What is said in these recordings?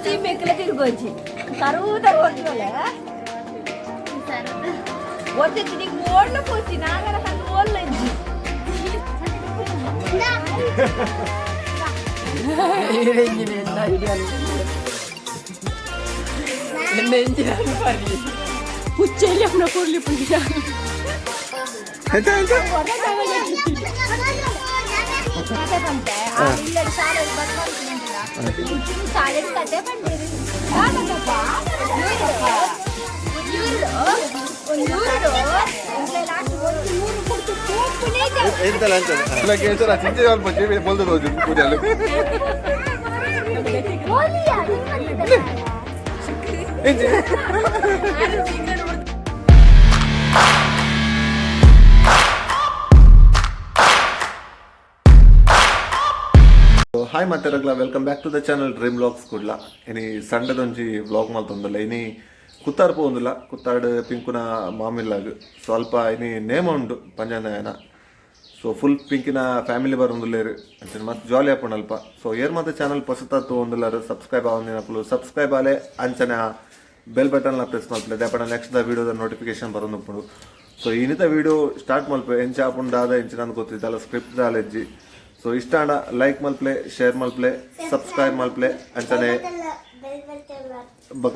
తిరిగొచ్చి మెక్కల తిరిగొచ్చి తరువుత కొట్టుకోలే వచ్చి నీకు ఓళ్ళకి వచ్చి నాగర కన్ను ఓళ్ళు వచ్చి పుచ్చేళ్ళ పొర్లి పుండి పంటే ఆ ఇల్లడి సాలెడు బతకాల్సింది సాలెడు కట్టే పండేది ಹಾಯ್ ಮತ್ತೆ welcome back to the channel dream vlogs ಕೂಡ್ಲ ಇನಿ ಸಂಡೆದೊಂಜಿ ವ್ಲಾಗ್ ಮಲ್ತೊಂದುಲ್ಲ ಇನಿ ಕುತ್ತಾರ್ ಪೋಂದುಲ್ಲ ಕುತ್ತಾಡ್ ಪಿಂಕುನ ಮಾಮಿಲ್ಲಾಗ್ ಸ್ವಲ್ಪ ಇನಿ ನೇಮ ಉಂಡು ಪಂಜಾಯನ ಸೊ ಫುಲ್ ಪಿಂಕಿನ ಫ್ಯಾಮಿಲಿ ಬರೋಂದುಲ್ಲೇರು ಅಂಚನೆ ಮಸ್ತ್ ಜಾಲಿ ಆಪುಂಡು ಅಲ್ಪ ಸೊ ಏರ್ ಮತ್ತೆ ಚಾನಲ್ ಪಸತ ತೋಂದುಲ್ಲಾರು ಸಬ್ಸ್ಕ್ರೈಬ್ ಆವೊಂದಿನಪ್ಪಲು ಸಬ್ಸ್ಕ್ರೈಬ್ ಆಲೆ ಅಂಚನೆ ಬೆಲ್ ಬಟನ್ನ ಪ್ರೆಸ್ ಮಾಡ್ತಲೆ ದಾಪಣ ನೆಕ್ಸ್ಟ್ ವಿಡಿಯೋದ ನೋಟಿಫಿಕೇಶನ್ ಬರೋಂದುಪ್ಪುಂಡು ಸೊ ಇನ್ನಿತ ವಿಡಿಯೋ ಸ್ಟಾರ್ಟ್ ಮಲ್ಪೆ ಎಂಚ ಆಪುಂಡಾದ ಎಂಚಿನ ಅಂದ್ ಗೊತ್ತಿದ್ದಲ್ಲ ಸ್ಕ್ರಿಪ್ಟ್ ದಾಲೆಜ್ಜಿ ಸೊ ಇಷ್ಟ ಲೈಕ್ ಮಲ್ಪ್ಲೆ ಶೇರ್ ಮಲ್ಪ್ಲೆ ಸಬ್ಸ್ಕ್ರೈಬ್ ಮಲ್ಪ್ಲೆ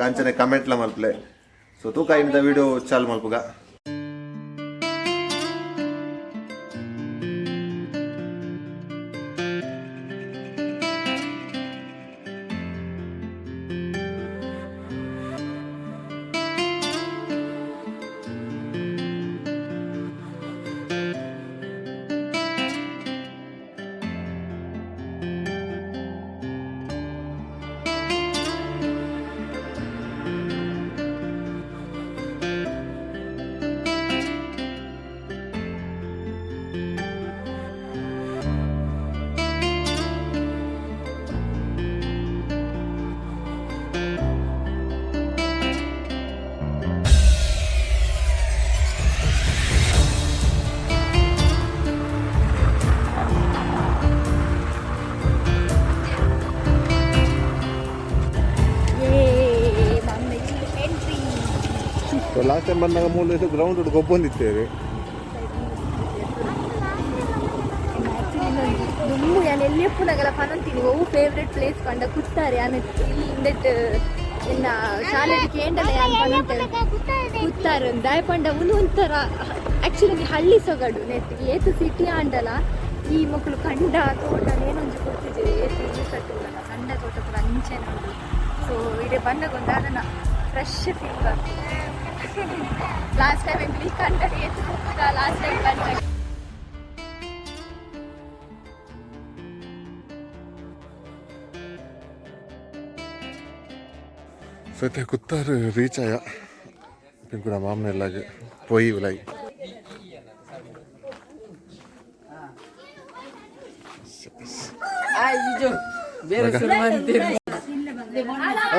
ಅಂಚನೆ ಕಮೆಂಟ್ಲ ಮಲ್ಪ್ಲೆ ಸೊ ತೂಕ ಇನ್ನಿದ ವಿಡಿಯೋ ಚಾಲು ಮಲ್ಪುಗ ಲಾಸ್ಟ್ ಟೈಮ್ ಬಂದಾಗ 3 ದಿವಸ ಗ್ರೌಂಡ್ ಗೊಬ್ಬೊಂದಿತ್ತೇವೆ ದುಮ್ಮು ನಾನು ಎಲ್ಲಿ ಎಪ್ಪುನಾಗಲ್ಲ ಪನಂತೀನಿ ಓ ಫೇವ್ರೆಟ್ ಪ್ಲೇಸ್ ಕಂಡ ಕುತ್ತಾರೆ ಅನ್ನಕ್ಕೆ ಇಂದಟ್ ಇನ್ನ ಶಾಲೆಗೆ ಕೇಂಡಲ ಕುತ್ತಾರೆ ದಾಯಪಂಡ ಉನು ಒಂಥರ ಆ್ಯಕ್ಚುಲಿ ಹಳ್ಳಿ ಸೊಗಡು ನೆಟ್ಟಿಗೆ ಏತು ಸಿಟಿ ಆಂಡಲ ಈ ಮಕ್ಕಳು ಕಂಡ ತೋಟ ಏನೊಂದು ಕೊಡ್ತಿದ್ದೀವಿ ಏತು ಇದು ಕಟ್ಟುವುದಲ್ಲ ಕಂಡ ತೋಟ ಕೂಡ ಅಂಚೆ ನೋಡಿ ಸೊ ಇದೇ ಬಂದಾಗೊಂದು ಅದನ್ನು ಫ್ರೆಶ್ ಫೀಲ್ ಆಗ್ತದೆ ಲಾಸ್ಟ್ ಟೈಮ್ ಎಂಬಿ ಕಂಡ ಏತು ಲಾಸ್ಟ್ ಟೈಮ್ ಕಂಡ ಸತ್ಯ ಕುತ್ತಾರ್ ರೀಚ್ ಆಯ ಪಿಂಕುನ ಮಾಮನೆಲ್ಲಾಗ ಪೊಯ್ ಉಲಾಗಿ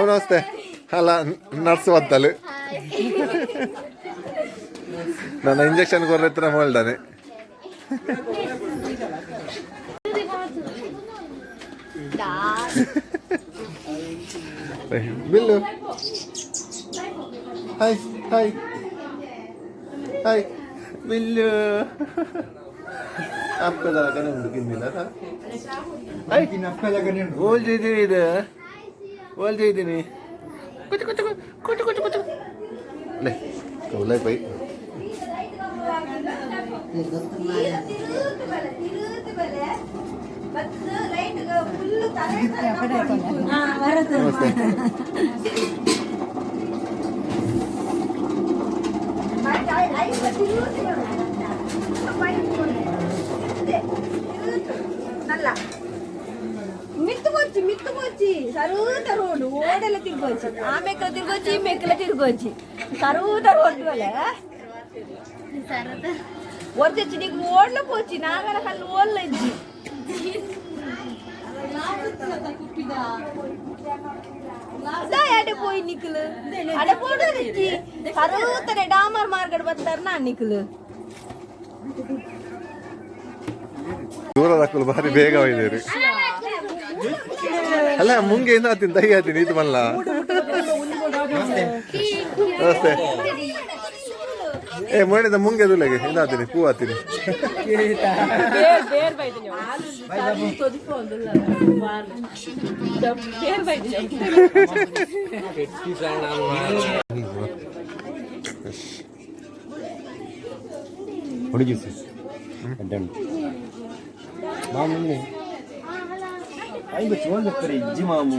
ನಮಸ್ತೆ ಅಲ್ಲ ನರ್ಸ್ ಬತ್ತಲು ನನ್ನ injection ಕೊರ್ರೆತ್ರ ಮಲ್ದಾನೆ bill hi hi hi bill ಅಪ್ಪದಾಗನೆ ಹುಡುಗಿಂದಿಲ್ಲ ಓಲ್ದಿದ್ದೀನಿ ಇದು ಓಲ್ದಿದ್ದೀನಿ ಕುಚು ಕುಚು ಕುಚು ಕುಚು ಕುಚು ಲೇ ಕೌಲೈ ಪೈ మిత్తుకొచ్చి సరువుత రోడ్డు ఓడల తిరిగొచ్చి ఆ మెక్కల తిరిగొచ్చి మెక్కల తిరిగొచ్చి సరువుత రోడ్డు వలే వచ్చి నీకు ఓళ్ళకి వచ్చి నాగర కళ్ళు ఓళ్ళు వచ్చి పోయి నిక్కులు అడే పోడు సరువుతనే డామర్ మార్కెట్ బతారు నా నిక్కులు ದೂರ ಹಾಕಲು ಭಾರಿ ಬೇಗ ಒಯ್ದೇರಿ ಅಲ್ಲ ಮುಂಗೆ ಏನು ಆತೀನಿ ದೈ ಆತೀನಿ ಇದು ಮಲ್ಲ ನಮಸ್ತೆ ಏ ಮಾಡಿದ ಮುಂಗೆ ದುಲೆಗೆ ಇದಾತೀನಿ ಪೂ ಆತೀನಿ ಹುಡುಗಿ ಮಾಮೂಲಿ ಐದು ಚೋಲ್ತಾರೆ ಇಜ್ಜಿ ಮಾಮು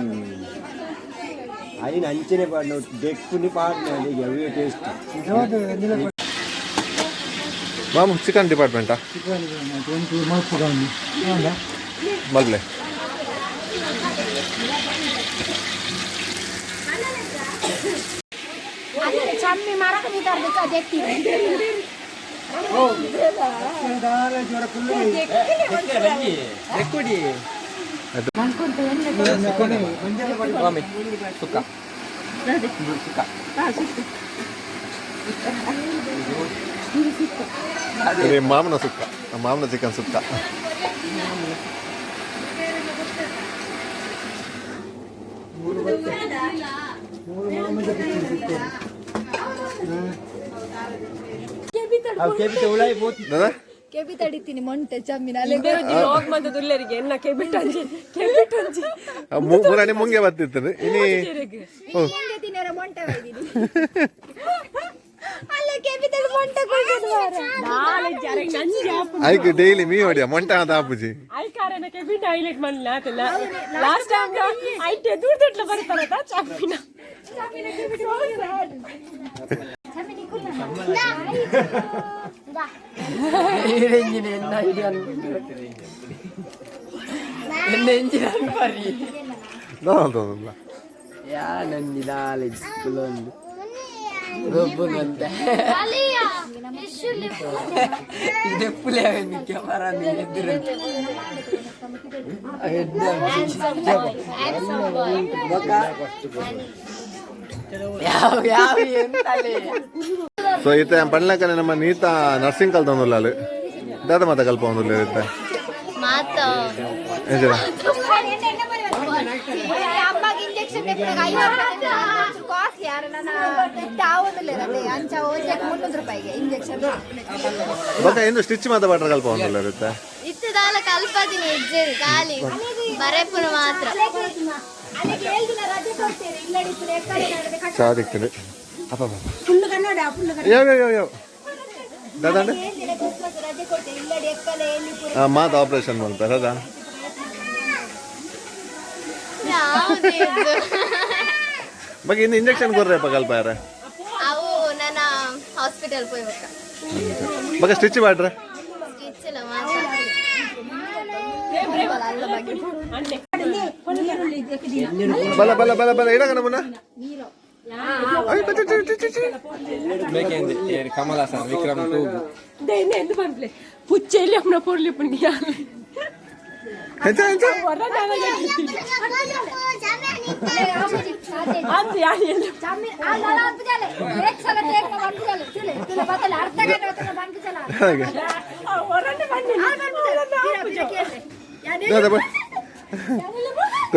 ఆయన అంచనే పాడిన దెక్కుని పాడిన అవే టేస్ట్ మాము చికెన్ డిపార్ట్మెంటా మళ్ళీ ಚಮ್ಮಿ ಮರಕ ಮಾಮನ ಸುಕ್ಕ ಮಾಮನ ಚಿಕನ್ ಸುಕ್ಕ ಕೆಬಿ ತಡಿತೀನಿ ಮೊಂಟೆ ಚಮ್ಮಿನ ಮೂರನೇ ಮುಂಗೆ ಬರ್ತಿರ್ತದೆ ಇನಿ Monte hike daily me ಹೊಡಿಯ Monte ಅಂತ ಆಪುಜಿ ಸೊ ಈತ ಪಣ್ಲಕ್ಕನೆ ನಮ್ಮ ನೀತ ನರ್ಸಿಂಗ್ ಕಲ್ತೊಂದುಲ್ಲ ಅಲ್ಲಿ ದಾದ ಮಾತ ಕಲ್ಪ ಒಂದಿಲ್ಲ ಇರುತ್ತೆ ಬೊಕ್ಕ ಎಂದು ಸ್ಟಿಚ್ ಮಾತ ಬಾಟ್ರ ಕಲ್ಪ ಒಂದಿಲ್ಲ ಇರುತ್ತೆ ಸಾಧಿಕ್ತದೆ ಅಪ್ಪ ಯಾವ ಯಾವ ಯಾವ ದಾದಂಡ ಮಾತು ಆಪರೇಷನ್ ಮಾಡ್ತಾರೆ ಅದಾ ಬಗ್ಗೆ ಇನ್ನು ಇಂಜೆಕ್ಷನ್ ಕೊಡ್ರಪ್ಪ ಕಲ್ಪ ಯಾರ ಹಾಸ್ಪಿಟಲ್ ಬಗ್ಗೆ ಸ್ಟಿಚ್ ಮಾಡ್ರೆ ಬಲ ಬಲ ಬಲ ಬಲ ಇಡಗ ನಮ್ಮನ್ನ ಕಮಲ ಸರ್ ವಿಕ್ರಮ್ ಹುಚ್ಚೆಲ್ಲಿ ಅಮ್ಮನ ಪೊರ್ಲಿ ಪುಣ್ಯ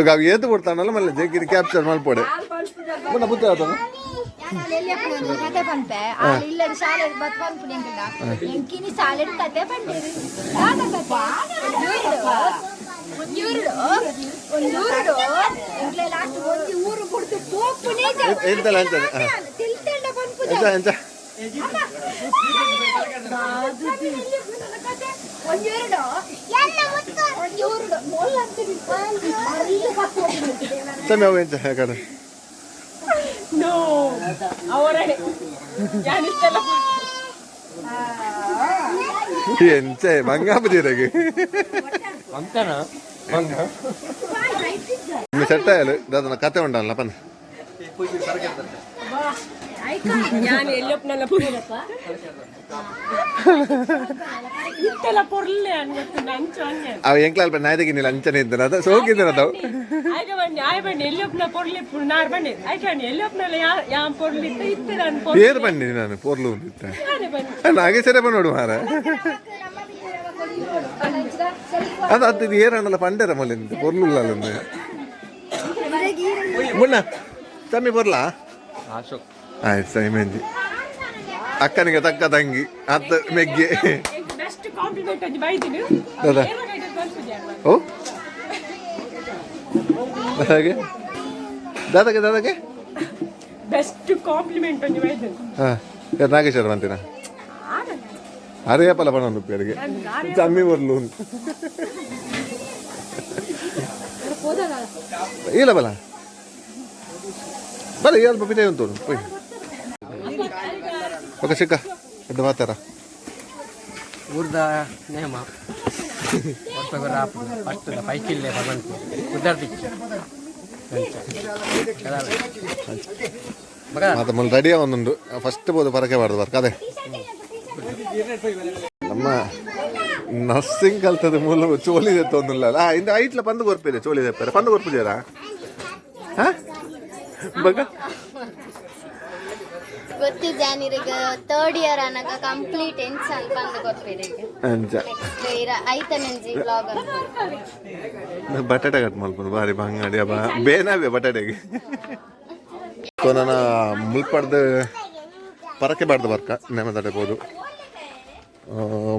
ಅవి ಏತು ಕೊಡ್ತಾನಲ್ಲ ಮళ్ళీ ಜಗ್ಗಿನ ಕ್ಯಾಪ್ಚರ್ ಮಾಡ್ಪೋಡೆ ಮುನ್ನ ಬುದ್ಧಿ ಆತ ಕತೆ ಬಂತೆ ಇಲ್ಲಡಿ ಶಾಲೆ ಬತ್ ಬಂದ್ಬಿಡಿಯಂಗಿಲ್ಲ ಎಂಕಿನಿ ಶಾಲೆ ಕತೆ ಬಂದಿರಿ ಊರು ಬಿಡ್ತು ಪೋಪುನೇ ಎಂತಲ್ಲ ಅಂತಾನೆ ತಿಳ್ತಂಡ ಬಂದ್ಬಿಡ ಎಂತ ಒಂದೆರಡು ಸಮಯ ಅವು ಎಂತ ಯಾಕಂದ್ರೆ ಎಂಚೆ ಮಂಗಾಪತಿರಗೆ ಅಂತನಾ ಸೆಟ್ ಆಯಲು ದಾದನ ಕತೆ ಉಂಟಲ್ಲ ಪನ್ ഞാൻ എല്ലപ്പനല്ല പോരപ്പ ಇತ್ತೆಲ್ಲ ಪೊರ್ಲೆ ಅನ್ವತ್ತು ಅಂಚೋನ್ನೆ ಅವ ಎಂಕ್ಲಾಲ್ ಬಣ್ಣ ಆಯ್ತಗಿನಿಲ್ಲ ಅಂಚನೆ ಇದ್ದಾನ ಅದ ಸೋಕಿದ್ದಾನ ಅದಾವ ಆಯ್ಕ ಬನ್ನಿ ಆಯ್ ಬನ್ನಿ ಎಲ್ಲಪ್ಪನ ಪೊರ್ಲೆ ನಾರ್ ಬನ್ನಿ ಆಯ್ಕ ಬನ್ನಿ ಎಲ್ಲಪ್ಪನಲ್ಲ ಯಾ ಪೊರ್ಲಿ ಇತ್ತೆ ನಾನು ಏರ್ ಬನ್ನಿ ನಾನು ಪೊರ್ಲು ಇತ್ತ ನಾಗೆ ಸರಿ ಬಣ್ಣ ನೋಡು ಮಾರ ಅದು ಅದು ಏರಣ್ಣಲ್ಲ ಪಂಡರ ಮಲ್ಲಿಂದ ಪೊರ್ಲು ಅಲ್ಲೊಂದು ಮುನ್ನ ತಮ್ಮಿ ಬರ್ಲಾ ಅಶೋಕ್ ಆಯ್ತು ಸೈ ಮೆಂಜಿ ಅಕ್ಕನಿಗೆ ತಕ್ಕ ತಂಗಿ ಅತ್ತ ಮೆಗ್ಗೆ ಬೆಸ್ಟ್ ಕಾಂಪ್ಲಿಮೆಂಟ್ ಒಂಜಿ ಬೈದಿನಿ ದಾದಾ ಓ ದಾದಾಗೆ ದಾದಾಗೆ ದಾದಾಗೆ ಬೆಸ್ಟ್ ಕಾಂಪ್ಲಿಮೆಂಟ್ ಒಂಜಿ ಬೈದಿನಿ ಹಾಂ ನಾಗೇಶ್ವರ ಅಂತೀನ ಅರಿಯಪ್ಪಲ್ಲ ಪಣ ನುಪ್ಪಿಯರಿಗೆ ತಮ್ಮಿ ಬರ್ಲು ಇಲ್ಲ ಬಲ ಬಲ ಸ್ವಲ್ಪ ಪಿಟೆ ಉಂಟು ಹೋಯ್ ಓಕೆ ಸಿಕ್ಕ ಎದ್ದು ಮಾತಾರ ಊರ್ದ ನೇಮ ಫಸ್ಟ್ ಪೈಕಿಲ್ಲೇ ಭಗವಂತ ವಿದ್ಯಾರ್ಥಿ ಮತ್ತೆ ಮೊನ್ನೆ ರೆಡಿಯ ಒಂದುಂಡು ಫಸ್ಟ್ ಬೋದು ಪರಕೆ ಬಾರ್ದು ಬರ್ಕ ಅದೇ ನಮ್ಮ ನರ್ಸಿಂಗ್ ಕಲ್ತದ ಮೂಲ ಚೋಲಿ ತೊಂದಿಲ್ಲ ಇಂದ ಐಟ್ಲ ಪಂದು ಕೊರ್ಪಿದೆ ಚೋಲಿ ತೆಪ್ಪಾರೆ ಪಂದು ಕೊರ್ಪಿದ್ಯಾರ ಹಾ ಬಗ ಗೊತ್ತಿದ್ದೆ ನೀರಿಗೆ ಥರ್ಡ್ ಇಯರ್ ಅನ್ನಕ ಕಂಪ್ಲೀಟ್ ಎನ್ಸ್ ಅಂತ ಬಂದು ಗೊತ್ತಿದೆ ಅಂಚ ಐತನೆಂಜಿ ವ್ಲಾಗ್ ಅಂತ ಬಟಾಟೆ ಕಟ್ ಮಲ್ಪದು ಬಾರಿ ಬಂಗಾಡಿ ಅಬ್ಬ ಬೇನಾವೆ ಬಟಾಟೆಗೆ ನನ್ನ ಮುಲ್ಪಡ್ದು ಪರಕೆ ಬಾರ್ದು ಬರ್ಕ ನೆಮದಡೆಬೋದು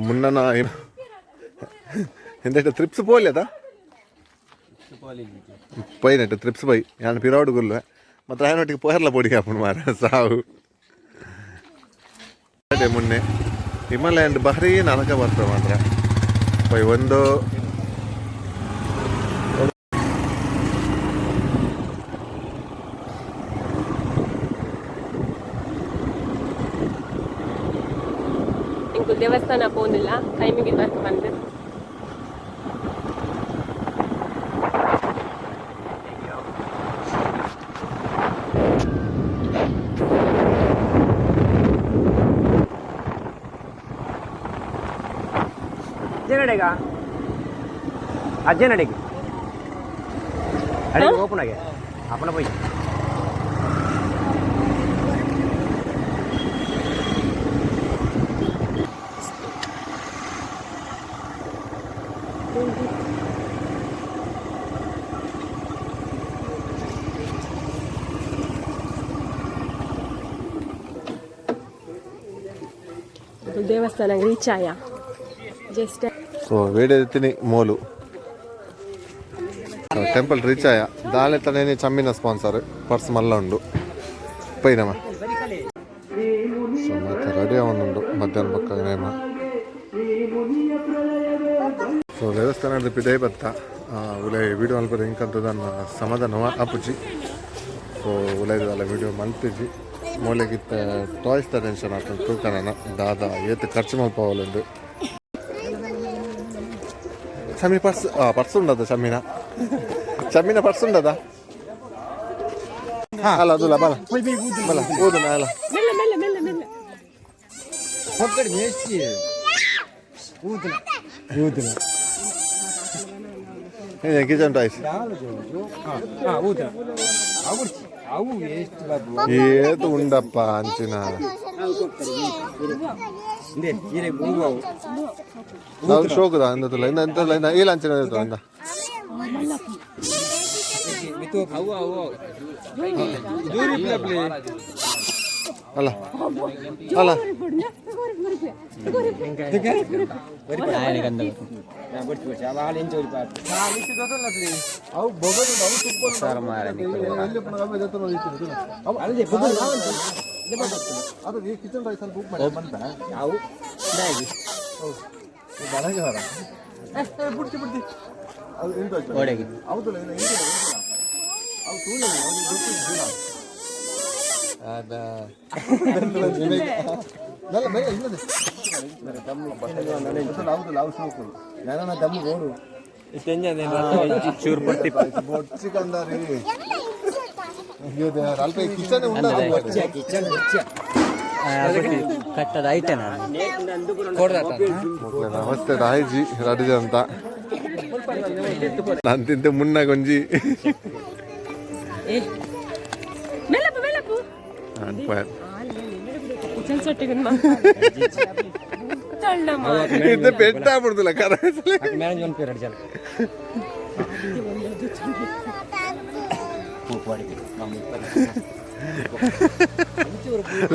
ಮುನ್ನ ಎಂತ ತ್ರಿಪ್ಸ್ ಪೋಲಿ ಅದ ಪೈನಟ್ಟು ತ್ರಿಪ್ಸ್ ಪೈ ಯಾನು ಪಿರಾಡು ಗುಲ್ವೆ ಮತ್ತು ರಾಯನೊಟ್ಟಿಗೆ ಪೋಯರ್ಲ ಪೊಡಿ ಹಾಕೊಂಡು ಮಾರ ಸಾವು ಮುನ್ನೆ ಹಿಮಾಲಯನ್ ಭಾರಿ ನನಕ ಬರ್ತವೆ ಮಾತ್ರ ಪೈ ಒಂದು ದೇವಸ್ಥಾನ ಪೋನಿಲ್ಲ ಟೈಮಿಗೆ ಬರ್ಕ ಬಂದೆ ಅಜ್ಜನಡೆಗ ಅಜ್ಜನಡೆಗೆ ಅಡಿಗೆ ಓಪನ್ ಆಗಿ ಅಪ್ಪನ ಪೈ ದೇವಸ್ಥಾನ ರೀಚ್ ಆಯ ಜಸ್ಟ್ ಸೊ వేడెత్తిని మోలు టెంపుల్ రీచ్ అయ్యా దాని తనేని చమ్మిన స్పాన్సర్ పర్స్ మళ్ళీ ఉండు పోయినామా సో ಮತ್ತೆ రెడీ ఉండు మధ్యాహ్నం పక్కనేమో ಸೊ ದೇವಸ್ಥಾನದ ಪಿಡೈ ಬತ್ತ ಉಲೈ ವಿಡಿಯೋ ಮಲ್ಪದ ಇಂಕಂತದ ಸಮಾಧಾನ ಅಪ್ಪುಜಿ ಸೊ ಉಲೈದಲ್ಲ ವಿಡಿಯೋ ಮಲ್ಪಿಜಿ ಮೂಲೆಗಿತ್ತ ಟಾಯ್ಸ್ ದ ಟೆನ್ಷನ್ ಆಗ್ತದೆ ತೂಕನ ದಾದ ಏತ್ ಖರ್ಚು ಮಲ್ಪವಲ್ಲುಂಡು ಶಮ್ಮಿ ಪರ್ಸ್ ಉಂಡದ ಶಮ್ಮಿನ ಪರ್ಸ್ ಉಂಡದ ಅಲ್ಲ ಅದುಲ್ಲ ಬಲ ಬಲ ಓದುನ ಅಲ್ಲ ಕಿಚನ್ ಟಾಯ್ಸ್ ಏತು ಉಂಡಪ್ಪ ಅಂಚಿನ ಶೋಕದ ಇಂದಲ್ಲ ಇಂದ ಎಂತಲ್ಲ ಇಂದ ಇಲ್ಲ ಅಂಚಿನ ಇಂದ ಅಲ್ಲ ಅಲ್ಲ ಕಿಚನ್ ರೈಸ್ ಅಲ್ಲಿ ಬುಕ್ ಕಟ್ಟದ ಐಟೆನ ನಮಸ್ತೆ ರಾಯ್ಜಿ ರಡಿಜ ಅಂತ ನಾನು ತಿಂತೆ ಮುನ್ನ ಗೊಂಜಿ ಇದು ಬೆಟ್ಟ ಆಗ್ಬಿಡ್ದಿಲ್ಲ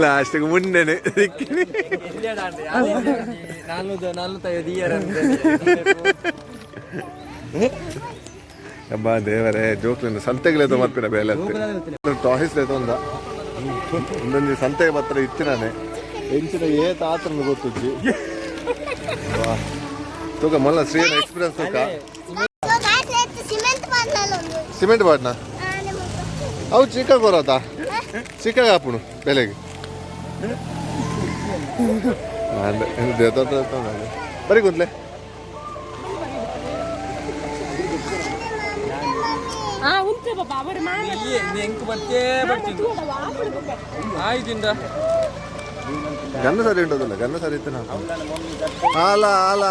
ಲಾಸ್ಟಿಗೆ ಮುಂದೆನೆ ಅಬ್ಬಾ ದೇವರೇ ಜೋಕ್ಲಿಂದ ಸಂತೆಗಳೇದು ಮರ್ಪಿನ ಬೇಲೆ ಟಾಹಿಸ್ ಒಂದ ಒಂದೊಂದು ಸಂತೆಗೆ ಮಾತ್ರ ಇತ್ತಿನಾನೆ ಎಂಚಿನ ಏತ ಆತರ ಗೊತ್ತುಜ್ಜಿ ತೂಕ ಮಲ್ಲ ಶ್ರೀನ ಎಕ್ಸ್ಪೀರಿಯನ್ಸ್ ತೂಕ ಸಿಮೆಂಟ್ ಬಾಡ್ನ ಅವು ಚಿಕ್ಕ ಕೊರತಾ ಚಿಕ್ಕ ಹಾಪುಣು ಬೆಲೆಗೆ ಬರೀ ಕೂತ್ಲೆ ಗನ್ನ ಸರಿ ಉಂಟೋದಿಲ್ಲ ಗನ್ನ ಸರಿ ಇತ್ತು ನಾವು ಆಲ ಆಲ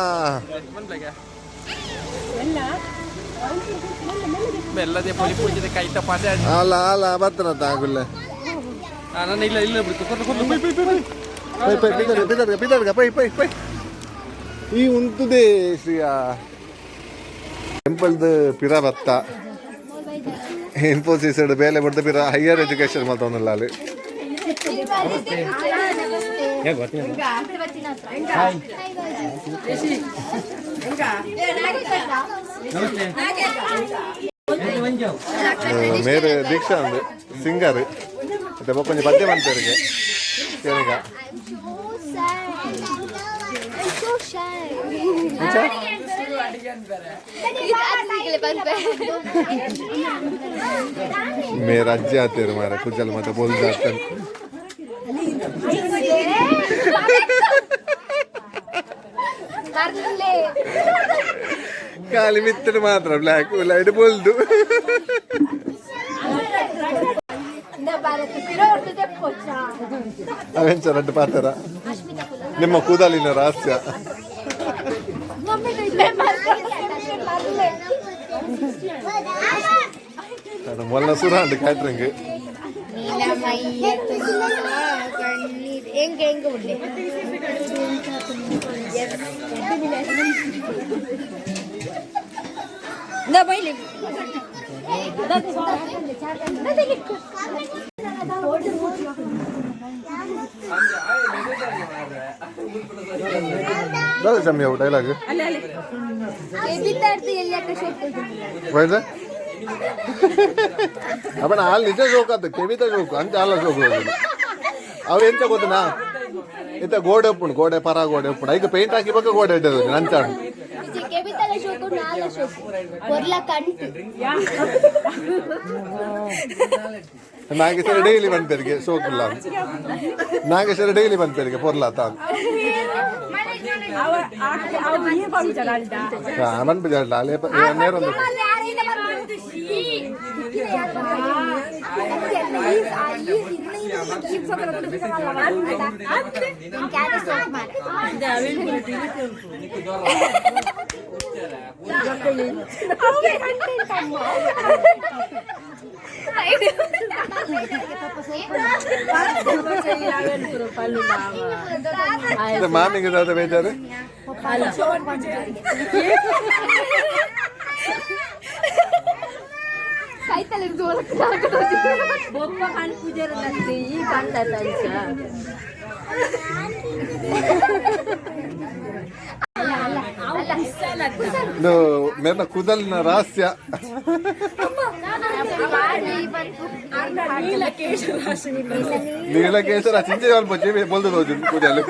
ಆಲ ಆಲ ಬರ್ತಾನತ್ತ ಆಗುಲ್ಲ ಈ ಉಂಟುದೇ ಶ್ರೀಯ ಟೆಂಪಲ್ದು ಪಿರ ಬತ್ತ ಇನ್ಫೋಸಿಸ್ ಬೇಲೆ ಬಿಡ್ದು ಪಿರ ಹೈಯರ್ ಎಜುಕೇಶನ್ ಮಾತಾವನಲ್ಲ ಅಲ್ಲಿ ಮೇರೆ ದೀಕ್ಷಾ ಅಂದು ಸಿಂಗರ್ ಮತ್ತೆ ಕೊಂಚ ಪದ್ಯ ಬಂತವರಿಗೆ ಕೇಳಿಗ ಮೇರೆ ಅಜ್ಜಿ ಆತೇರು ಮಾರ ಕುಜಲ್ ಮತ್ತೆ ಬೋಲ್ದ ಖಾಲಿ ಮಿತ್ತರು ಮಾತ್ರ ಬ್ಲ್ಯಾಕ್ ಲೈಟ್ ಬೋಲ್ದು ಅವೆಂಚರಟ್ಟು ಪಾತ್ರ ನಿಮ್ಮ ಕೂದಲಿನ ರಹಸ್ಯ ಮೊಲ್ಲ ಸುರಾಂಡ್ ಕ್ಯಾಟ್ರಿಂಗ್ ಸಮಯ ಡೈಲಾಗ್ ಅಪ್ಪನ ಹಾಲು ನಿಜ ಜೋಕಾದ ಕೆವಿತ ಜೋಕು ಅಂತ ಹಾಲ ಜೋಕು ಅವು ಎಂತ ಗೊತ್ತನಾ ಇಂತ ಗೋಡೆ ಒಪ್ಪುಣು ಗೋಡೆ ಪರ ಗೋಡೆ ಒಪ್ಪುಣು ಈಗ ಪೇಂಟ್ ಹಾಕಿ ಬೇಕು ಗೋಡೆ ಇಟ್ಟದ ನಂಚಾಡು ನಾಗೇಶ್ವರ ಡೈಲಿ ಬಂತರಿಗೆ ಸೋಕಿಲ್ಲ ನಾಗೇಶ್ವರ ಡೈಲಿ ಬಂತರಿಗೆ ಪೊರ್ಲಾತ ಮನ್ ಬಿಜಾಡ್ಲ ಅಲ್ಲೇ ನೇರೊಂದು ಮಾಮಿಗೆ ಬೇಜಾರು ಮೇರ ಕೂದಲಿನ ರಹಸ್ಯ ನೀಲಕೇಶರ ಚಿಂಚೆ ಸ್ವಲ್ಪ ಬೋಲ್ದು ಹೋಗಿ ಕೂದಲು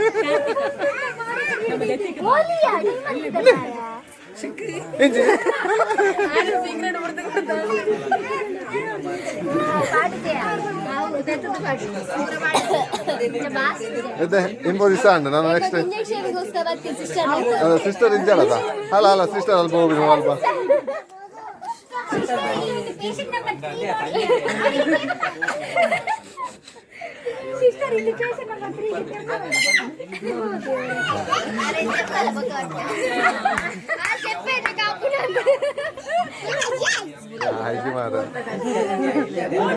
ಇನ್ಫೋಸಿಸ್ ಅಂಡ್ ನಾನು ನೆಕ್ಸ್ಟ್ ಸಿಸ್ಟರ್ ಇದ್ದಾಳದ ಅಲ್ಲ ಅಲ್ಲ ಸಿಸ್ಟರ್ ಅಲ್ಪ ಹೋಗಿ ಅಲ್ಪ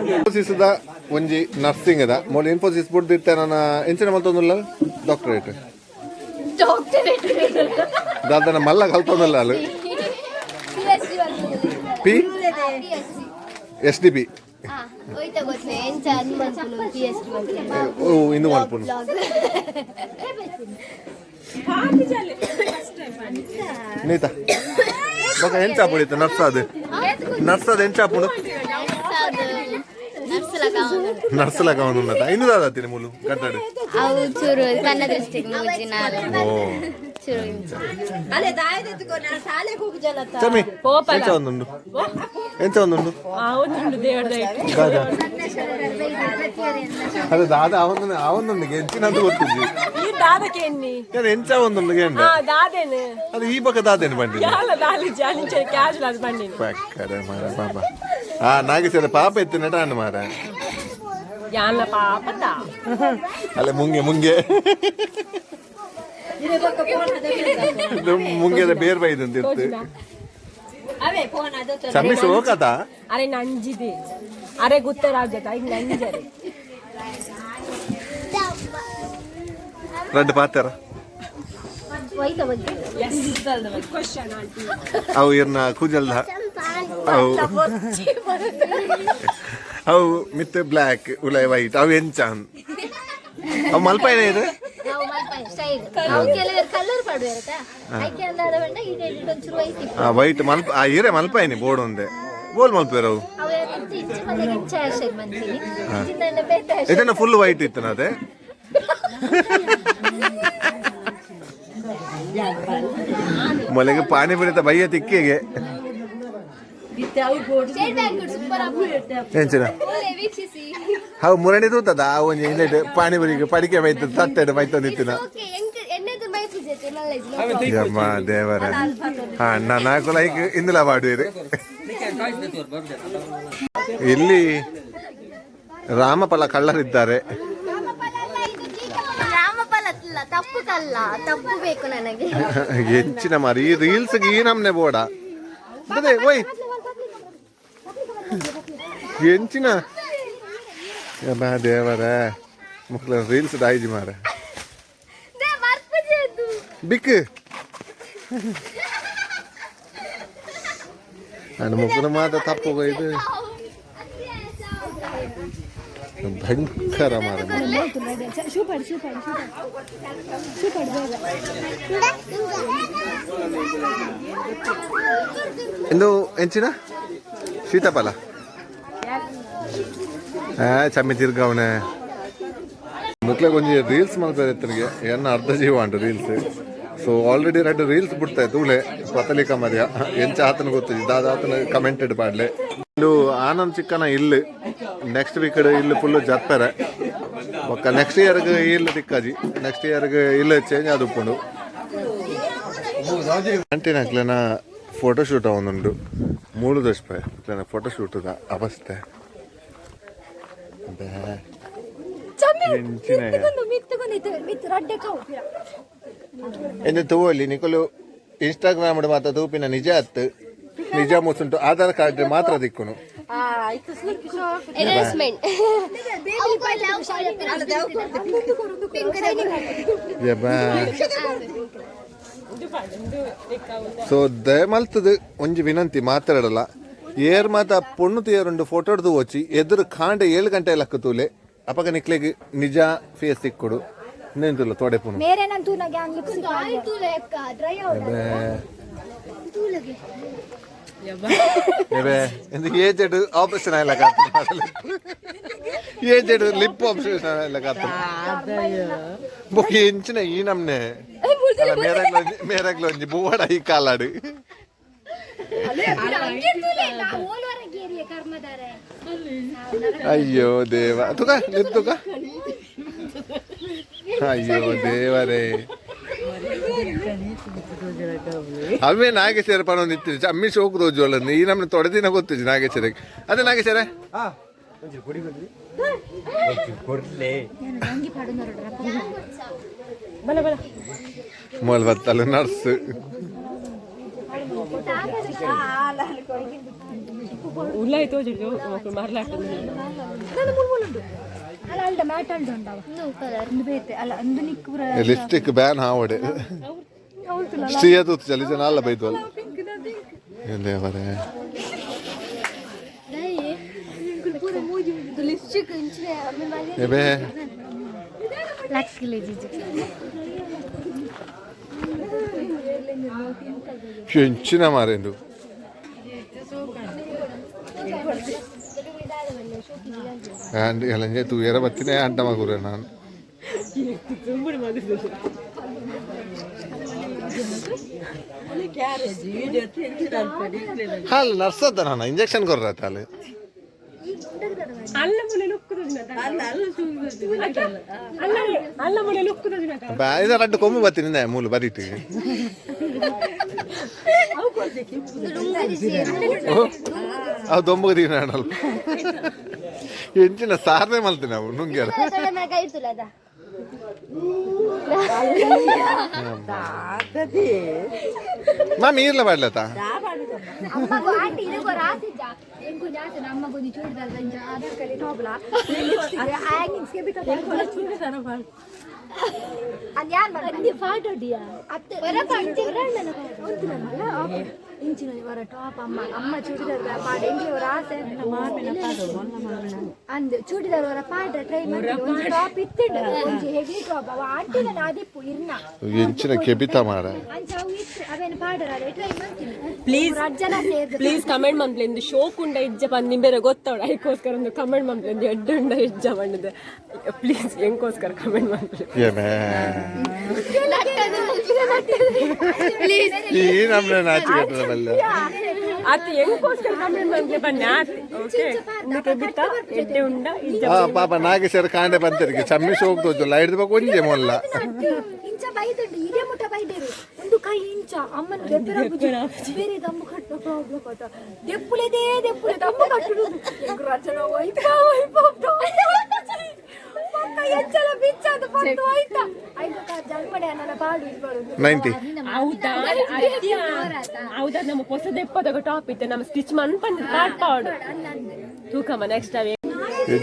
ಇನ್ಫೋಸಿಸ್ದ ಒಂಜಿ ನರ್ಸಿಂಗ್ ಅದ ಮೊದಲು ಇನ್ಫೋಸಿಸ್ ಬಿಡ್ದಿತ್ತೆ ನಾನು ಎಂಚಿನ ಮಲ್ತೊಂದಿಲ್ಲ ಡಾಕ್ಟರೇಟ್ ದಾದನ ಮಲ್ಲ ಕಲ್ತೊಂದಿಲ್ಲ ಅಲ್ಲಿ ಪಿ SDP ಹೋಯ್ತಾ ಗೊತ್ತೇ ಎಂಚ ಅನ್ಮನ್ಪುನು PS ಓ ಇಂದು ಮಲ್ಪುನು ನೀತಾ ಬೊಕ ಎಂಚ ಪುಡಿತ ನರ್ಸದ ಎಂಚ ಪುಡು ನರ್ಸಲ ಕಾವನು ಉನ್ನತ ಇನ್ನು ದಾದಾತಿನಿ ಮುಲು ಕಟ್ಟಡು ಅವು ಚೂರು ಕನ್ನ ದೃಷ್ಟಿಗೆ ಮೂಜಿನ ಓ ಚೂರು ಚಮ್ಮಿ ಎಂಚ ಒಂದುಂಡು ಅದೇ ದಾದ ಅವನೊಂದು ಎಂಚಿನಂತ ಗೊತ್ತಿದ್ವಿ ಎಂಚ ಒಂದೊಂದು ಗೇಂಡ ಅದು ಈ ಬಕ್ಕ ದಾದೇನು ಬಂಡಿ ಪಕ್ಕರೆ ಮಾರ ಪಾಪ ನಾಗೇಶ್ವರ ಪಾಪ ಎತ್ತು ನಟ ಅಣ್ಣ ಮಾರ ಅಲ್ಲ ಮುಂಗೆ ಮುಂಗೆದ ಬೇರ್ ಬೈದಂತ ಇತ್ತು ಚಮ್ಮಿಸ್ ಹೋಗತಾ ಅರೆ ನಂಜಿದೆ ಅರೆ ಗುತ್ತರಾಜತ ಈಗ ನಂಜರೆ ರೆಡ್ ಪಾತರ ಅವು ಇರ್ನ ಕೂಜಲ್ದ ಅವು ಮಿತ್ ಬ್ಲ್ಯಾಕ್ ಉಲೈ ವೈಟ್ ಅವು ಎಂಚಾನ್ ಅವು ಮಲ್ಪೈನ ಇದು ವೈಟ್ ಮಲ್ಪ ಹಿರೇ ಮಲ್ಪೈನಿ ಬೋರ್ಡ್ ಒಂದೇ ಬೋಲ್ ಮಲ್ಪೇರವು ಇದನ್ನ ಫುಲ್ ವೈಟ್ ಇತ್ತು ಅದೇ ಮೊಲೆಗೆ ಪಾನಿ ಬರಿತ ಬಯ್ಯ ತಿಕ್ಕಿಗೆ ಎಂಚಿನ ಅವು ಮುರಣಿ ತೂತದ ಒಂಜಿ ಇನ್ನೆಟ್ ಪಾನಿ ಬರಿಗೆ ಪಡಿಕೆ ಬೈತ ತಟ್ಟೆಡ್ ಬೈತ ನಿತ್ತಿನ ಯಮ್ಮ ದೇವರ ನಾಲ್ಕು ಲೈಕ್ ಇಂದುಲ ಮಾಡುವಿರಿ ಇಲ್ಲಿ ರಾಮಫಲ ಕಳ್ಳರಿದ್ದಾರೆ ತಪ್ಪು ಬೇಕು ನನಗೆ ಎಂಚಿನ ಮಾರಿ ಈ ರೀಲ್ಸ್ ಈ ನಮ್ನೆ ಬೋಡ ಅದೇ ಓಯ್ ಎಂಚಿನ ದೇವರ ಮಕ್ಕಳ ರೀಲ್ಸ್ ಡಾಯ್ಜಿ ಮಾರ ಬಿಕ್ ನನ್ನ ಮುಖನ ಮಾತ ತಪ್ಪು ಇದು ಭಯಂಕರ ಮಾರ ಎಂದು ಎಂಚಿನ ಸೀತಾಫಲ ಚಮ್ಮಿ ತಿರ್ಗವನೆ ಮುಕ್ಲೆ ಕೊಂಚ ರೀಲ್ಸ್ ಮಲ್ಪೇರೆ ಇತ್ತನಿಗೆ ಎನ್ನ ಅರ್ಧ ಜೀವ ಉಂಟು ರೀಲ್ಸ್ ಸೊ ಆಲ್ರೆಡಿ 2 ರೀಲ್ಸ್ ಬಿಡ್ತಾ ತೂಳೆ ಪತಲಿಕ ಮರ್ಯ ಎಂಚ ಆತನ ಗೊತ್ತಿದ್ದು ದಾದಾತನ ಕಮೆಂಟೆಡ್ ಪಾಡ್ಲೆ ಇಲ್ಲು ಆನಂದ್ ಚಿಕ್ಕನ ಇಲ್ಲಿ ನೆಕ್ಸ್ಟ್ ವೀಕ್ ಇಲ್ಲಿ ಫುಲ್ ಜಪ್ಪರೆ ಒಕ್ಕ ನೆಕ್ಸ್ಟ್ ಇಯರ್ಗೆ ಇಲ್ಲಿ ದಿಕ್ಕಾಜಿ ನೆಕ್ಸ್ಟ್ ಇಯರ್ಗೆ ಇಲ್ಲಿ ಚೇಂಜ್ ಆದುಕೊಂಡು ಅಂಟಿನ ಫೋಟೋಶೂಟ್ ಅವನುಂಡು 3 ದಶ ಫೋಟೋಶೂಟದ ಅವಸ್ಥೆ ಎಂದು ತೂವಲ್ಲಿ ನಿಕಲು ಇನ್ಸ್ಟಾಗ್ರಾಮ್ ಮಾತ್ರ ತೂಪಿನ ನಿಜ ಅತ್ತು ನಿಜ ಮುಸುಂಟು ಆಧಾರ್ ಕಾರ್ಡ್ ಮಾತ್ರ ದಿಕ್ಕುನು ಸೊ ದಯಮಲ್ತದ ಒಂಜಿ ವಿನಂತಿ ಮಾತಾಡಲ್ಲ ಏರ್ ಮಾತ ಪೊಣ್ಣು ತೀಯರುಂಡು ಫೋಟೋ ಹಿಡ್ದು ಹೋಚಿ ಎದುರು ಕಾಂಡೆ 7 ಗಂಟೆ ಲಕ್ಕ ತೂಲೆ ಅಪಗ ನಿಕ್ಲೆಗೆ ನಿಜ ಫೇಸ್ ಸಿಕ್ಕೊಡು ಇನ್ನೇನು ತೋಡೆ ಪುನು ಏಜೆಡ್ ಆಪರೇಷನ್ ಆಯ್ಲ ಏಜೆಡ್ ಲಿಪ್ ಆಪರೇಷನ್ ಆಯ್ಲ ಬೊಕ್ಕೆ ಎಂಚಿನ ಈ ನಮ್ನೆ ಮೇರಾಗ್ಲ ಒಂಜಿ ಬೂವಾಡ ಈ ಕಾಲಾಡು ಅಯ್ಯೋ ದೇವ ತುಕ ಲಿಪ್ ತುಕ ಅಯ್ಯೋ ದೇವರೇ ಅವೇ ನಾಗೇಶ್ವರ ಪಣ ನಿಂತಿದ್ದೆ ಅಮ್ಮಿ ಶೋಕ್ ರೋಜೋಳ ಈ ನಮ್ಗೆ ತೊಡೆದಿನ ಗೊತ್ತಿದ್ದೆ ನಾಗೇಶ್ವರಕ್ಕೆ ಅದೇ ನಾಗೇಶ್ವರ ಮೊಲ್ ಬತ್ತಲ್ಲ ನರ್ಸ್ ಲಿಪ್ಸ್ಟಿಕ್ ಬ್ಯಾನ್ ಹಾವಡೆ ಶ್ರೀಯದು ಚಲಿ ಜನ ಅಲ್ಲ ಬೈದ್ವಲ್ಲ ದೇವರೇ ಎಬೆ ಹೆಂಚಿನ ಮಾರೇಂದು ಎಲ್ಲ ತೂಯರ ಬತ್ತಿನೇ ಅಂಟ ಮಗುರೆ ನಾನು ಹಾಲು ನರ್ಸದ್ದ ನಾನು ಇಂಜೆಕ್ಷನ್ ಕೊರ್ರತ್ತ ಅಲ್ಲಿ ಇದು ರಡ್ಡು ಕೊಮ್ಮು ಬತ್ತೀನಿ ಮೂಲು ಬರೀಟಿ ಅವು ದೊಂಬಗದಿ ನಾಡಲ್ಲ ಹೆಂಚಿನ ಸಾರನೆ ಮಲ್ತೀನಿ ನಾವು ನುಂಗ್ಯಾರ ಮಾಮಿ ಇರ್ಲ ಬಾಡ್ಲತ್ತ ಇಂಚಿನ ವರ ಟಾಪ್ ಅಮ್ಮ ಅಮ್ಮ ಚೂಡಿದಾರ್ ಪಾಡ್ ಎಂಗ್ಲಿ ಅವರ ಆಸೆ ಅಂದ್ ಚೂಡಿದಾರ್ ವರ ಪಾಡ್ ಟ್ರೈ ಮಾಡಿ ಒಂದು ಟಾಪ್ ಇತ್ತಿಡ್ ಒಂಜಿ ಹೆವಿ ಟಾಪ್ ಅವ ಆಂಟಿನ ನಾದಿಪ್ಪು ಇರ್ನ ಎಂಚಿನ ಕೆಬಿತ ಮಾರ ಅಂಚ ಅವು ಇತ್ತು ಅವೇನು ಪಾಡರಾರೆ ಟ್ರೈ ಮಾಡ್ತೀನಿ ಪ್ಲೀಸ್ ರಜ್ಜನ ಸೇರ್ದು ಪ್ಲೀಸ್ ಕಮೆಂಟ್ ಮಂಪ್ಲೆಂದು ಶೋಕುಂಡ ಇಜ್ಜ ಬಂದು ಬೇರೆ ಗೊತ್ತವಳ ಅದಕ್ಕೋಸ್ಕರ ಒಂದು ಕಮೆಂಟ್ ಮಂಪ್ಲೆಂದು ಎಡ್ಡುಂಡ ಇಜ್ಜ ಬಂದಿದೆ ಪ್ಲೀಸ್ ಹೆಂಗೋಸ್ಕರ ಕಮೆಂಟ್ ಮಂಪ್ಲೆ ಈ ನಮ್ನೆ ನಾಚಿಕೆಟ್ಟದ ಬಲ್ಲ ಅತ್ತ ಹೆಂಗೋಸ್ಕರ ಕಮೆಂಟ್ ಮಂಪ್ಲೆ ಬನ್ನಿ ಆತಿ ಓಕೆ ನಿಮಗೆ ಬಿತ್ತ ಎಡ್ಡೆ ಉಂಡ ಇಜ್ಜ ಪಾಪ ನಾಗೇಶ್ವರ ಕಾಂಡೆ ಬಂತರಿಗೆ ಚಮ್ಮಿಸಿ ಹೋಗ್ತೋಜಲ್ಲ ಹಿಡಿದ್ಬೇಕು ಒಂಜೆ ಮೊಲ್ಲ ಇಂಚ ಬೈದುಂಡು ಇದೇ ಮುಟ್ಟ ಬೈದೇರು ಒಂದು ಕೈ ಇಂಚ ಅಮ್ಮನ ಬೇರೆ ದಮ್ಮು ಕಟ್ಟು ಪ್ರಾಬ್ಲಮ್ ಕಟ್ಟ ದೆಪ್ಪುಲೆದೇ ದೆಪ್ಪುಲೆ ದಮ್ಮು ಕಟ್ಟುದು ರಚನ ವೈಪ ವೈಪ ಪಕ್ಕ ಎಚ್ಚಲ ಬಿಚ್ಚದು ಪತ್ತು ಹೋಯ್ತ ಐದು ಜಲ್ಪಡೆ ಅನ್ನನ ಬಾಡು ಇಬ್ಬರು 90 ಹೌದಾ ನಮ್ಮ ಹೊಸ ದೆಪ್ಪದಾಗ ಟಾಪ್ ಇತ್ತು ನಮ್ಮ ಸ್ಟಿಚ್ ಮನ್ಪಂದ ಪಾಟ್ ಪಾಡು ತೂಕಮ್ಮ ನೆಕ್ಸ್ಟ್ ಟೈಮ್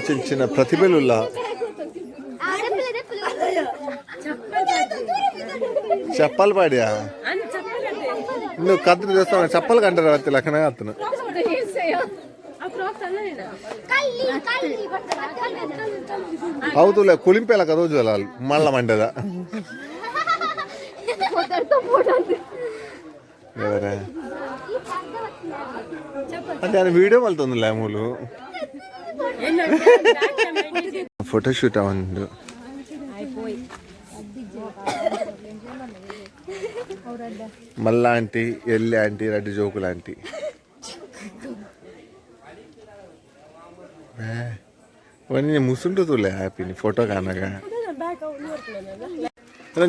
ಹೆಚ್ಚಿನ ಪ್ರತಿಭೆಲುಲ್ಲ ಚಪ್ಪಲ್ ಪಾಡ್ಯಾ ಇನ್ನು ಕದ್ರ ದೇವಸ್ಥಾನ ಚಪ್ಪಲ್ ಕಂಡ್ರೆ ಆಗ್ತಿಲ್ಲ ಕಣ ಆತನ ಹೌದು ಕುಳಿಂಪೆಲ್ಲ ಕದೋಜಲ್ಲ ಅಲ್ಲಿ ಮಳ್ಳ ಮಂಡ್ಯದ ಅದೇ ವಿಡಿಯೋ ಮಲ್ತೊಂದಿಲ್ಲ ಮೂಲು ಫೋಟೋಶೂಟ್ ಒಂದು ಮಲ್ಲ ಆಂಟಿ ಎಲ್ಲಿ ಆಂಟಿ ರೆಡ್ಡಿ ಜೋಕುಲ ಆಂಟಿ ಒಂದು ಮುಸುಂಡು ತುಲೆ ಹ್ಯಾಪಿನಿ ಫೋಟೋ ಕಾನಾಗ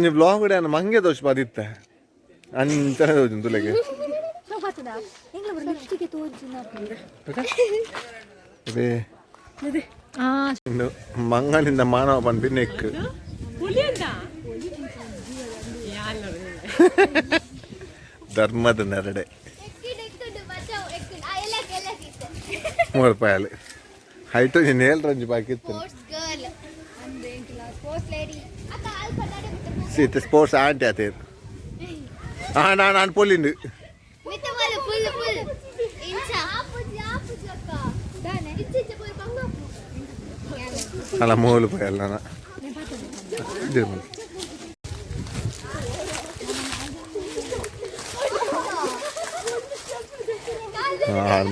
ನೀವು ಬ್ಲಾಗ್ ಕೂಡ ಮಂಗೆ ದೋಷ ಬಾದಿತ್ತೆ ಅಂತಾನೆ ತೋಜು ತುಲೆಗೆ ಇನ್ನು ಮಂಗನಿಂದ ಮಾನವ ಬಂದು ನೆಕ್ ಧರ್ಮದ ನೆರಡೆ 3 ರೂಪಾಯಿ ಹೈಟ್ ನೇಲ್ ರಂಜಿ ಬಾಕಿತ್ತು ಸೀತೆ ಸ್ಪೋರ್ಟ್ಸ್ ಆಂಟಿ ಆತೇರು ನಾನು ಪೊಲಿಂಡು ಅಲ್ಲ 3 ರೂಪಾಯಿ ಅಲ್ಲ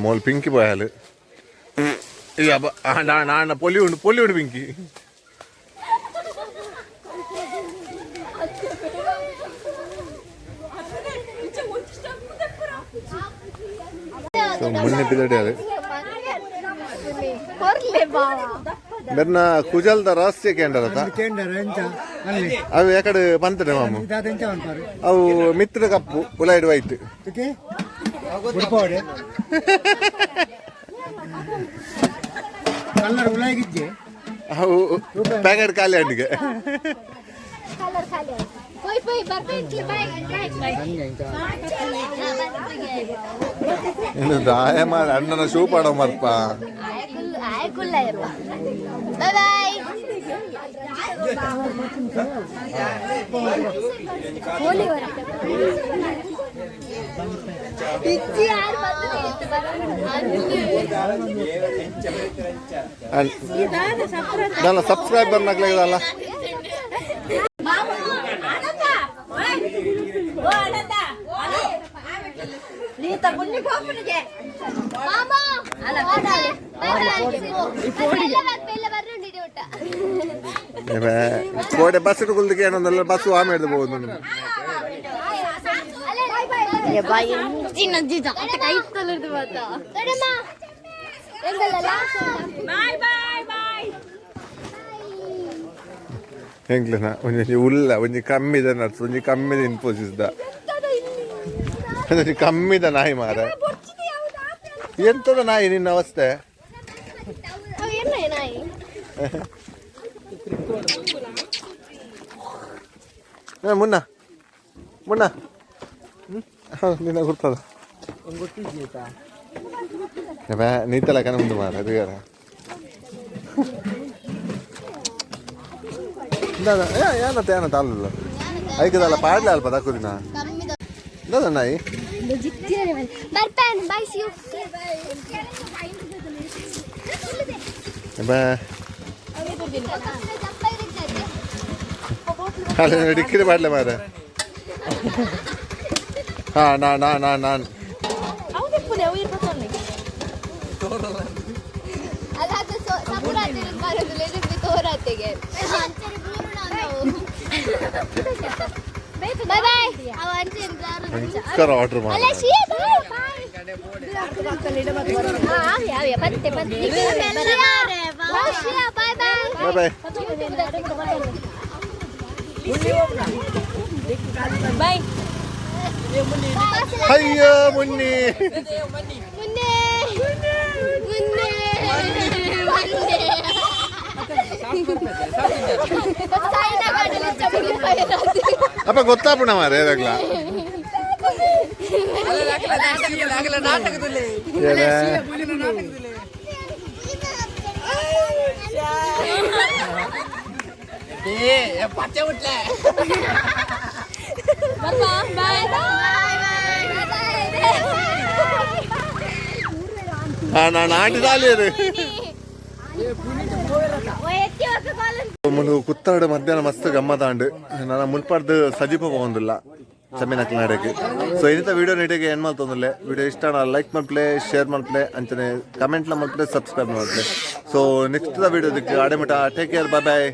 മോൾ പിങ്കി പോയാൽ പൊലിയുണ്ട് പിങ്കി ಮುನ್ನೆಪ್ಪಿದಡಿ ಬೆನ್ನ ಕುಜಲ್ದ ರಹಸ್ಯ ಕೇಂದ್ರ ಅವು ಯಾಕಡೆ ಬಂತದೆ ಮಾಮು ಅವು ಮಿತ್ರ ಕಪ್ಪು ಉಲಾಯ್ಡ್ ವೈಟ್ ಅವು ಪ್ಯಾಕೆಟ್ ಖಾಲಿ ಹಣ್ಣಿಗೆ ಇನ್ನು ದಾಯ ಮಾಡಿ ಅಣ್ಣನ ಶೂ ಪಾಡೋ ಮರ್ಪ ನನ್ನ ಸಬ್ಸ್ಕ್ರೈಬರ್ ನಗ್ಲಾಗಲ್ಲ ಕೋಡೆ ಬಸ್ ಇಟ್ಕೊಳ್ದಕ್ಕೆ ಏನೊಂದಲ್ಲ ಬಸ್ಸು ಆಮೇಲೆ ಹೋಗುದು ಹೆಂಗ್ಲನ ಒಂಜಿ ಉಲ್ಲ ಒಂಜಿ ಕಮ್ಮಿದ ನಡ್ಸು ಒಂಜಿ ಕಮ್ಮಿದ ಇನ್ಫೋಸಿಸ್ದ ಒಂಜಿ ಕಮ್ಮಿದ ನಾಯಿ ಮಾರ ಎಂತದ ನಾಯಿ ನಿನ್ನ ಅವಸ್ಥೆ ಮುನ್ನ ಮುನ್ನ ನಿನ್ನ ಗುರ್ತದ ನೀತಲ್ಲ ಕನ ಮುಂದೆ ಮಾರ ಅದು ಏನತ್ತ ಏನತ್ತ ಅಲ್ಲ ಐಕದಲ್ಲ ಪಾಡ್ಲೆ ಅಲ್ಪ ತಕ್ಕುದಿನ ಇದ ನಾಯಿ ಅಲ್ಲ ಡಿಕ್ಕಿರಿ ಪಾಡ್ಲೆ ಮಾರ ಹಾ ನಾನು ಆರ್ಡರ್ ಮಾಡಿ ಬಾಯ್ ಅಯ್ಯೋ ಮುನ್ನಿ ಅಪ್ಪ ಗೊತ್ತಾಪುಣ ಮಾರ ಏದಾಗ್ಲ ಪಚ್ಚೆ ಉಟ್ಲೆ ನಾನು ಆಟಿದಾಲಿ ಮುಂದೆ ಕುತ್ತಾಡು ಮಧ್ಯಾಹ್ನ ಮಸ್ತ್ ಗಮ್ಮತ್ತಾಂಡು ನಾನು ಮುನ್ಪಾಡ್ದು ಸಜೀಪ ಹೋಗೋದಿಲ್ಲ ಚಮ್ಮಿನಕ್ಲ ನಡೆಗೆ ಸೊ ಇಂಥ ವಿಡಿಯೋ ನೀಟಿಗೆ ಏನು ಮಾಡ್ತಂದಿಲ್ಲ ವಿಡಿಯೋ ಇಷ್ಟ ಲೈಕ್ ಮಾಡ್ಪ್ಲೆ ಶೇರ್ ಮಾಡ್ಪ್ಲೆ ಅಂತಾನೆ ಕಮೆಂಟ್ಲ ಮಾಡ್ಪ್ಲೆ ಸಬ್ಸ್ಕ್ರೈಬ್ ಮಾಡ್ಪ್ಲೆ ಸೊ ನೆಕ್ಸ್ಟ್ ವಿಡಿಯೋದಕ್ಕೆ ಆಡೆ ಮಟ ಟೇಕ್ ಕೇರ್ ಬಾಯ್ ಬಾಯ್